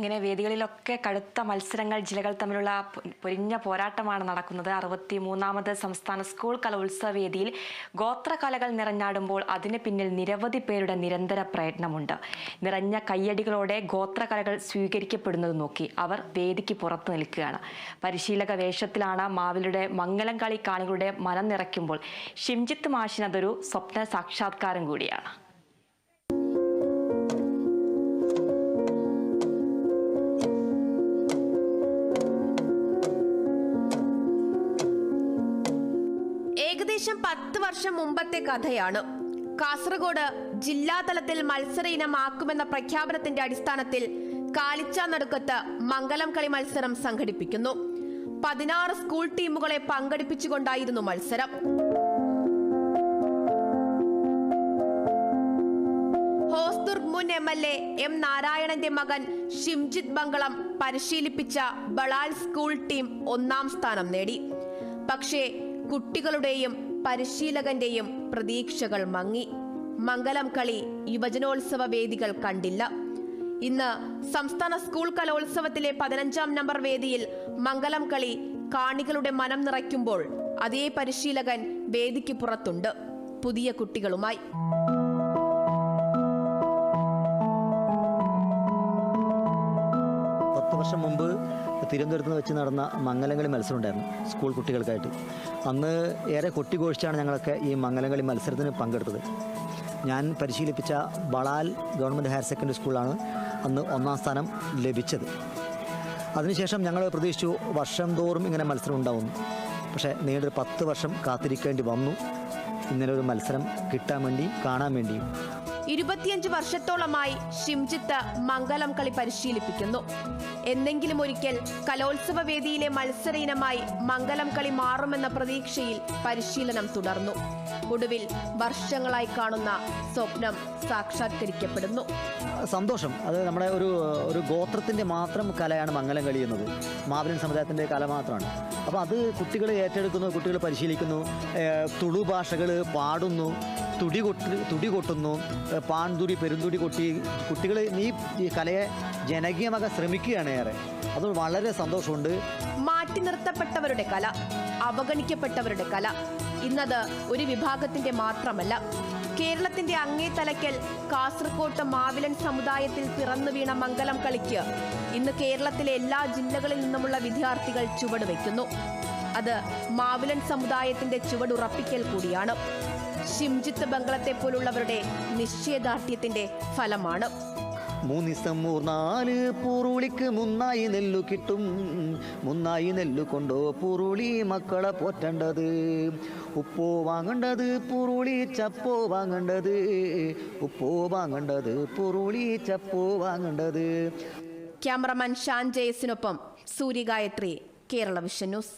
അങ്ങനെ വേദികളിലൊക്കെ കടുത്ത മത്സരങ്ങൾ ജില്ലകൾ തമ്മിലുള്ള പൊരിഞ്ഞ പോരാട്ടമാണ് നടക്കുന്നത്. 63ാമത് സംസ്ഥാന സ്കൂൾ കലോത്സവ വേദിയിൽ ഗോത്രകലകൾ നിറഞ്ഞാടുമ്പോൾ അതിന് പിന്നിൽ നിരവധി പേരുടെ നിരന്തര പ്രയത്നമുണ്ട്. നിറഞ്ഞ കയ്യടികളോടെ ഗോത്രകലകൾ സ്വീകരിക്കപ്പെടുന്നത് നോക്കി അവർ വേദിക്ക് പുറത്തു നിൽക്കുകയാണ്. പരിശീലക വേഷത്തിലാണ് മാവിലുടെ മംഗലം കളി കാണികളുടെ മനം നിറയ്ക്കുമ്പോൾ ഷിംജിത്ത് മാഷിനതൊരു സ്വപ്ന സാക്ഷാത്കാരം കൂടിയാണ്. ഏകദേശം 10 വർഷം മുമ്പത്തെ കഥയാണ്. കാസർഗോഡ് ജില്ലാതലത്തിൽ മത്സര ഇനമാക്കുമെന്ന പ്രഖ്യാപനത്തിന്റെ അടിസ്ഥാനത്തിൽ കാലിച്ചാനടുക്കത്ത് മംഗലം കളി മത്സരം സംഘടിപ്പിക്കുന്നു. 16 സ്കൂൾ ടീമുകളെ പങ്കെടുപ്പിച്ചുകൊണ്ടായിരുന്നു മത്സരം. ഹോസ്ദുർഗ് മുൻ MLA M നാരായണന്റെ മകൻ ഷിംജിത്ത് ബംഗളം പരിശീലിപ്പിച്ച ബളാൽ സ്കൂൾ ടീം 1ാം സ്ഥാനം നേടി. പക്ഷേ കുട്ടികളുടെയും പരിശീലകന്റെയും പ്രതീക്ഷകൾ മങ്ങി. മംഗലം കളി യുവജനോത്സവ വേദികൾ കണ്ടില്ല. ഇന്ന് സംസ്ഥാന സ്കൂൾ കലോത്സവത്തിലെ 15ാം നമ്പർ വേദിയിൽ മംഗലം കളി കാണികളുടെ മനം നിറയ്ക്കുമ്പോൾ അതേ പരിശീലകൻ വേദിക്ക് പുറത്തുണ്ട്, പുതിയ കുട്ടികളുമായി. വർഷം മുമ്പ് തിരുവനന്തപുരത്ത് വെച്ച് നടന്ന മംഗലംകളി മത്സരം ഉണ്ടായിരുന്നു സ്കൂൾ കുട്ടികൾക്കായിട്ട്. അന്ന് ഏറെ കൊട്ടിഘോഷിച്ചാണ് ഞങ്ങളൊക്കെ ഈ മംഗലംകളി മത്സരത്തിന് പങ്കെടുത്തത്. ഞാൻ പരിശീലിപ്പിച്ച ബളാൽ ഗവൺമെൻറ് ഹയർ സെക്കൻഡറി സ്കൂളാണ് അന്ന് 1ാം സ്ഥാനം ലഭിച്ചത്. അതിനുശേഷം ഞങ്ങൾ പ്രതീക്ഷിച്ചു വർഷം തോറും ഇങ്ങനെ മത്സരം ഉണ്ടാവുന്നു. പക്ഷേ നീണ്ടൊരു 10 വർഷം കാത്തിരിക്കേണ്ടി വന്നു ഇങ്ങനെ ഒരു മത്സരം കിട്ടാൻ വേണ്ടി, കാണാൻ വേണ്ടിയും. 25 വർഷത്തോളമായി ഷിംജിത്ത് മംഗലം കളി പരിശീലിപ്പിക്കുന്നു. എന്തെങ്കിലും ഒരിക്കൽ കലോത്സവ വേദിയിലെ മത്സര ഇനമായി മംഗലം കളി മാറുമെന്ന പ്രതീക്ഷയിൽ പരിശീലനം തുടർന്നു. ഒടുവിൽ വർഷങ്ങളായി കാണുന്ന സ്വപ്നം സാക്ഷാത്കരിക്കപ്പെടുന്നു. സന്തോഷം. അത് നമ്മുടെ ഒരു ഗോത്രത്തിൻ്റെ മാത്രം കലയാണ് മംഗലം കളി എന്നത്. മാവിലൻ സമുദായത്തിൻ്റെ കല മാത്രമാണ്. അപ്പോൾ അത് കുട്ടികൾ ഏറ്റെടുക്കുന്നു, കുട്ടികൾ പരിശീലിക്കുന്നു, തുളു ഭാഷകൾ പാടുന്നു, തുടി കൊട്ടുന്നു, പാൺതുടി പെരുന്തുടി കൊട്ടി കുട്ടികൾ ഈ കലയെ ജനകീയമാക്കാൻ ശ്രമിക്കുകയാണ് ഏറെ. അത് വളരെ സന്തോഷമുണ്ട്. മാറ്റി നിർത്തപ്പെട്ടവരുടെ കല, അവഗണിക്കപ്പെട്ടവരുടെ കല ഇന്നത് ഒരു വിഭാഗത്തിന്റെ മാത്രമല്ല. കേരളത്തിന്റെ അങ്ങേ തലയ്ക്കൽ കാസർകോട്ട് മാവിലൻ സമുദായത്തിൽ പിറന്നു വീണ മംഗലം കളിക്ക് ഇന്ന് കേരളത്തിലെ എല്ലാ ജില്ലകളിൽ നിന്നുമുള്ള വിദ്യാർത്ഥികൾ ചുവടുവെക്കുന്നു. അത് മാവിലൻ സമുദായത്തിന്റെ ചുവടുറപ്പിക്കൽ കൂടിയാണ്. ഷിംജിത്ത് ബംഗളത്തെ പോലുള്ളവരുടെ നിശ്ചയദാർഢ്യത്തിന്റെ ഫലമാണ്. 3 പൂറുളിക്ക് മുന്നായി നെല്ലു കിട്ടും, മുന്നായി നെല്ലു കൊണ്ടോ പൂറുളി മക്കളെ പോറ്റേണ്ടത്, ഉപ്പോ വാങ്ങേണ്ടത് പൂറുളി ചപ്പോ വാങ്ങേണ്ടത്, ഉപ്പോ വാങ്ങേണ്ടത് പൂറുളി ചപ്പോ വാങ്ങേണ്ടത്. ക്യാമറമാൻ ഷാൻ ജയസിനൊപ്പം സൂര്യഗായത്രി, കേരള വിഷൻ ന്യൂസ്.